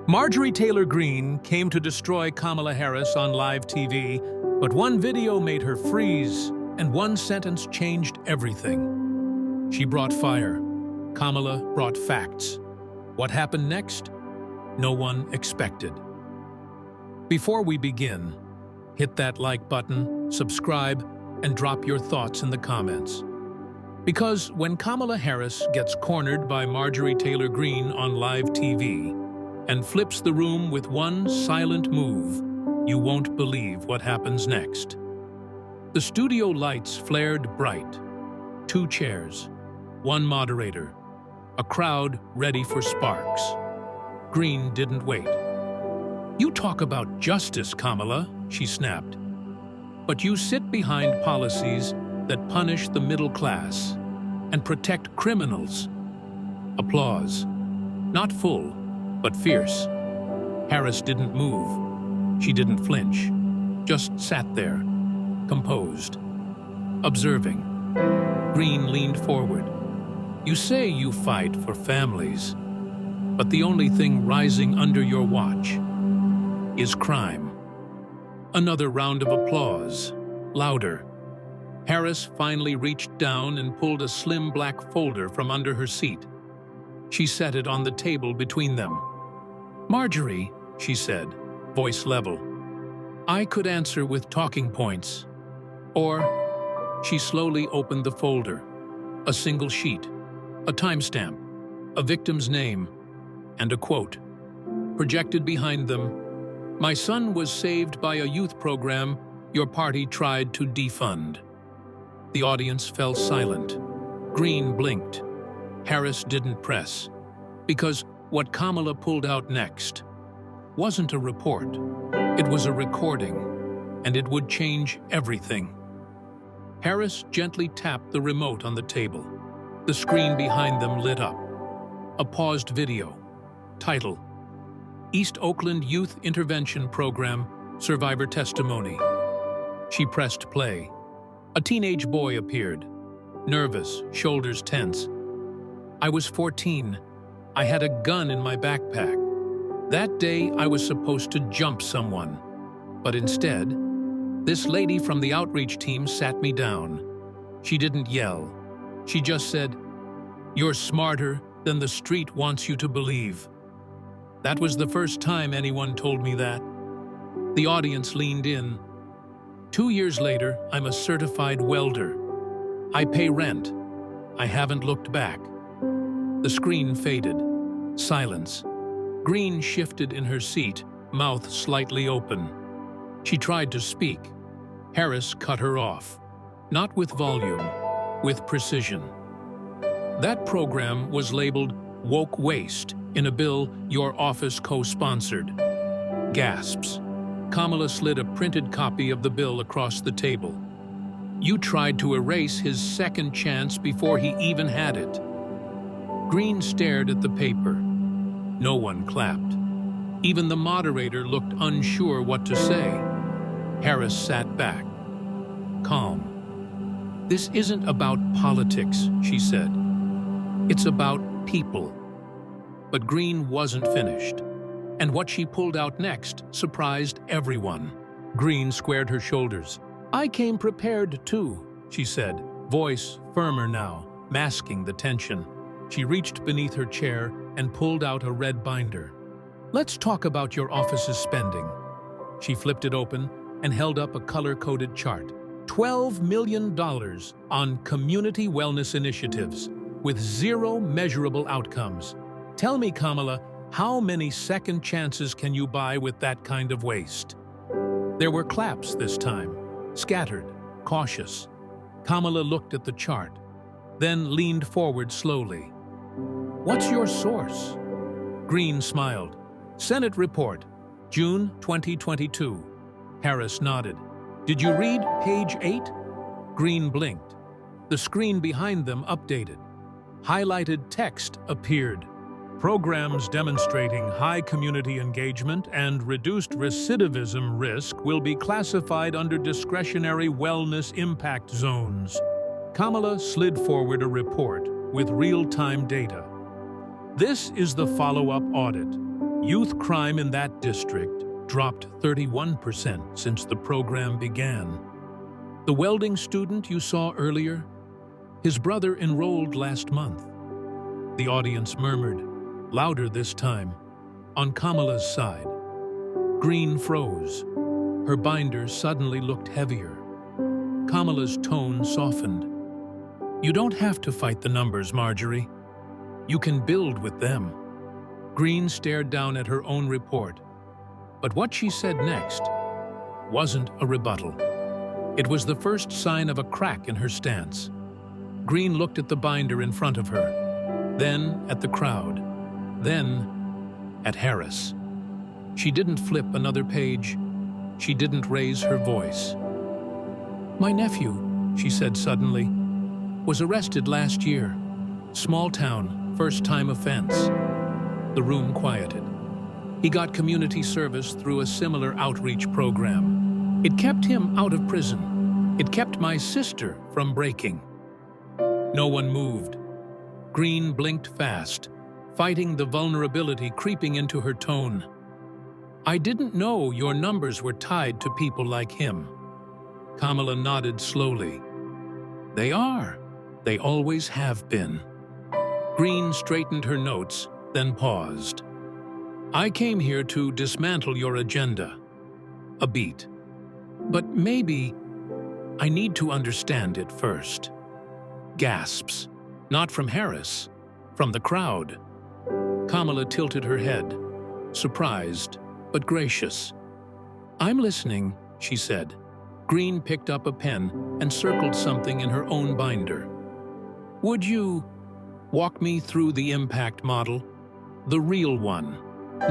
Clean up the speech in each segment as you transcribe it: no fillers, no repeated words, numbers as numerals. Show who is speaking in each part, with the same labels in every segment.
Speaker 1: Marjorie Taylor Greene came to destroy Kamala Harris on live TV, but one video made her freeze, and one sentence changed everything. She brought fire. Kamala brought facts. What happened next? No one expected. Before we begin, hit that like button, subscribe, and drop your thoughts in the comments. Because when Kamala Harris gets cornered by Marjorie Taylor Greene on live TV and flips the room with one silent move, you won't believe what happens next. The studio lights flared bright. 2 chairs, 1 moderator, a crowd ready for sparks. Greene didn't wait. "You talk about justice, Kamala," she snapped. "But you sit behind policies that punish the middle class and protect criminals." Applause. Not full, but fierce. Harris didn't move. She didn't flinch. Just sat there, composed, observing. Greene leaned forward. "You say you fight for families, but the only thing rising under your watch is crime." Another round of applause, louder. Harris finally reached down and pulled a slim black folder from under her seat. She set it on the table between them. "Marjorie," she said, voice level, "I could answer with talking points." Or, she slowly opened the folder. A single sheet, a timestamp, a victim's name, and a quote. Projected behind them, "My son was saved by a youth program your party tried to defund." The audience fell silent. Greene blinked. Harris didn't press, because what Kamala pulled out next wasn't a report. It was a recording, and it would change everything. Harris gently tapped the remote on the table. The screen behind them lit up. A paused video. Title: East Oakland Youth Intervention Program Survivor Testimony. She pressed play. A teenage boy appeared, nervous, shoulders tense. "I was 14. I had a gun in my backpack. That day I was supposed to jump someone. But instead, this lady from the outreach team sat me down. She didn't yell. She just said, 'You're smarter than the street wants you to believe.' That was the first time anyone told me that." The audience leaned in. "2 years later, I'm a certified welder. I pay rent. I haven't looked back." The screen faded. Silence. Greene shifted in her seat, mouth slightly open. She tried to speak. Harris cut her off. Not with volume, with precision. "That program was labeled woke waste in a bill your office co-sponsored." Gasps. Kamala slid a printed copy of the bill across the table. "You tried to erase his second chance before he even had it." Greene stared at the paper. No one clapped. Even the moderator looked unsure what to say. Harris sat back, calm. "This isn't about politics," she said. "It's about people." But Greene wasn't finished. And what she pulled out next surprised everyone. Greene squared her shoulders. "I came prepared too," she said, voice firmer now, masking the tension. She reached beneath her chair and pulled out a red binder. "Let's talk about your office's spending." She flipped it open and held up a color-coded chart. $12 million on community wellness initiatives, with 0 measurable outcomes. Tell me, Kamala, how many second chances can you buy with that kind of waste? There were claps this time, scattered, cautious. Kamala looked at the chart, then leaned forward slowly. "What's your source?" Greene smiled. "Senate report, June 2022. Harris nodded. "Did you read page 8? Greene blinked. The screen behind them updated. Highlighted text appeared. "Programs demonstrating high community engagement and reduced recidivism risk will be classified under discretionary wellness impact zones." Kamala slid forward a report with real-time data. "This is the follow-up audit. Youth crime in that district dropped 31% since the program began. The welding student you saw earlier, his brother enrolled last month. The audience murmured, louder this time, on Kamala's side. Greene froze. Her binder suddenly looked heavier. Kamala's tone softened. You don't have to fight the numbers, Marjorie. You can build with them. Greene stared down at her own report. But what she said next wasn't a rebuttal. It was the first sign of a crack in her stance. Greene looked at the binder in front of her, then at the crowd, then at Harris. She didn't flip another page. She didn't raise her voice. My nephew, she said suddenly, was arrested last year. Small town, first-time offense. The room quieted. He got community service through a similar outreach program. It kept him out of prison. It kept my sister from breaking. No one moved. Greene blinked fast, fighting the vulnerability creeping into her tone. I didn't know your numbers were tied to people like him. Kamala nodded slowly. They are. They always have been. Greene straightened her notes, then paused. I came here to dismantle your agenda. A beat. But maybe I need to understand it first. Gasps. Not from Harris, from the crowd. Kamala tilted her head, surprised but gracious. I'm listening, she said. Greene picked up a pen and circled something in her own binder. Would you walk me through the impact model? The real one,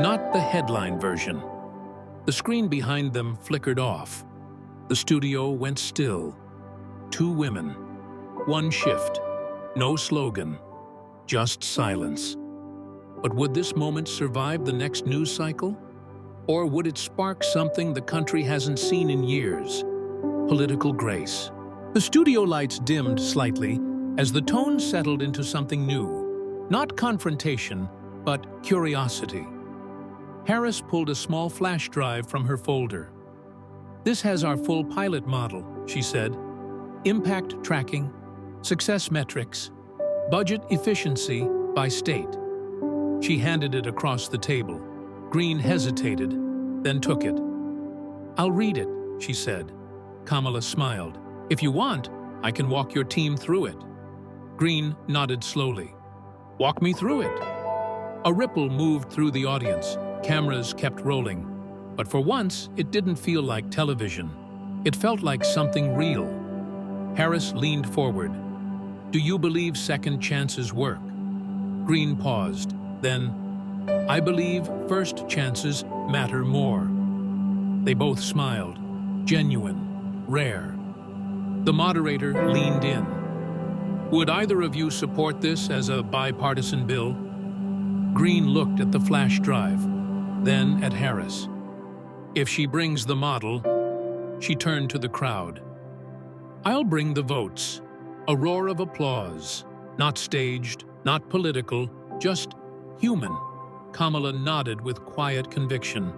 Speaker 1: not the headline version. The screen behind them flickered off. The studio went still. 2 women. 1 shift. No slogan. Just silence. But would this moment survive the next news cycle? Or would it spark something the country hasn't seen in years? Political grace. The studio lights dimmed slightly as the tone settled into something new. Not confrontation, but curiosity. Harris pulled a small flash drive from her folder. This has our full pilot model, she said. Impact tracking, success metrics, budget efficiency by state. She handed it across the table. Greene hesitated, then took it. I'll read it, she said. Kamala smiled. If you want, I can walk your team through it. Greene nodded slowly. Walk me through it. A ripple moved through the audience. Cameras kept rolling. But for once, it didn't feel like television. It felt like something real. Harris leaned forward. Do you believe second chances work? Greene paused. Then, I believe first chances matter more. They both smiled. Genuine. Rare. The moderator leaned in. Would either of you support this as a bipartisan bill? Greene looked at the flash drive, then at Harris. If she brings the model, she turned to the crowd. I'll bring the votes. A roar of applause. Not staged, not political, just human. Kamala nodded with quiet conviction.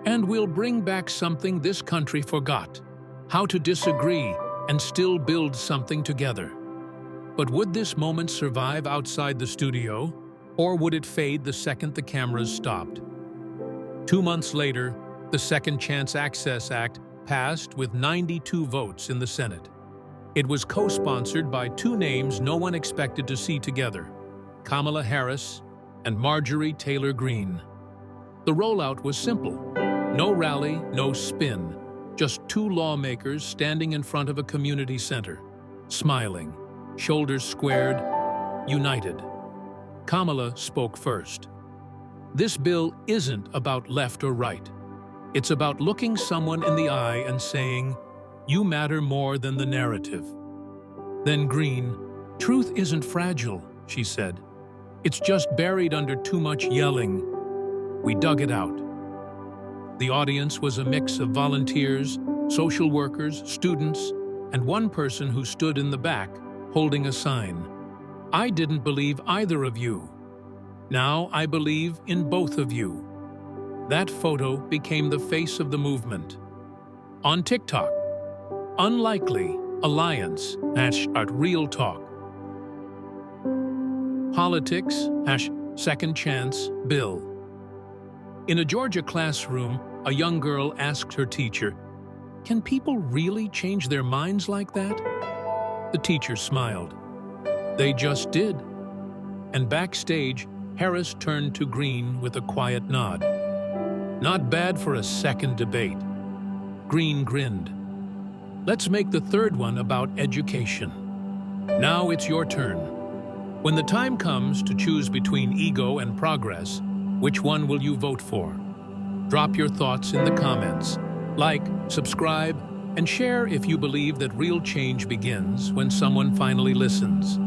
Speaker 1: And we'll bring back something this country forgot. How to disagree and still build something together. But would this moment survive outside the studio, or would it fade the second the cameras stopped? 2 months later, the Second Chance Access Act passed with 92 votes in the Senate. It was co-sponsored by 2 names no one expected to see together, Kamala Harris and Marjorie Taylor Greene. The rollout was simple. No rally, no spin. Just 2 lawmakers standing in front of a community center, smiling, shoulders squared, united. Kamala spoke first. This bill isn't about left or right. It's about looking someone in the eye and saying, you matter more than the narrative. Then Greene, truth isn't fragile, she said. It's just buried under too much yelling. We dug it out. The audience was a mix of volunteers, social workers, students, and one person who stood in the back, holding a sign. I didn't believe either of you. Now I believe in both of you. That photo became the face of the movement. On TikTok, unlikely alliance #Real Talk. Politics #Second Chance Bill. In a Georgia classroom, a young girl asked her teacher, "Can people really change their minds like that?" The teacher smiled. "They just did." And backstage, Harris turned to Greene with a quiet nod. "Not bad for a second debate." Greene grinned. "Let's make the third one about education. Now it's your turn. When the time comes to choose between ego and progress, which one will you vote for? Drop your thoughts in the comments. Like, subscribe, and share if you believe that real change begins when someone finally listens.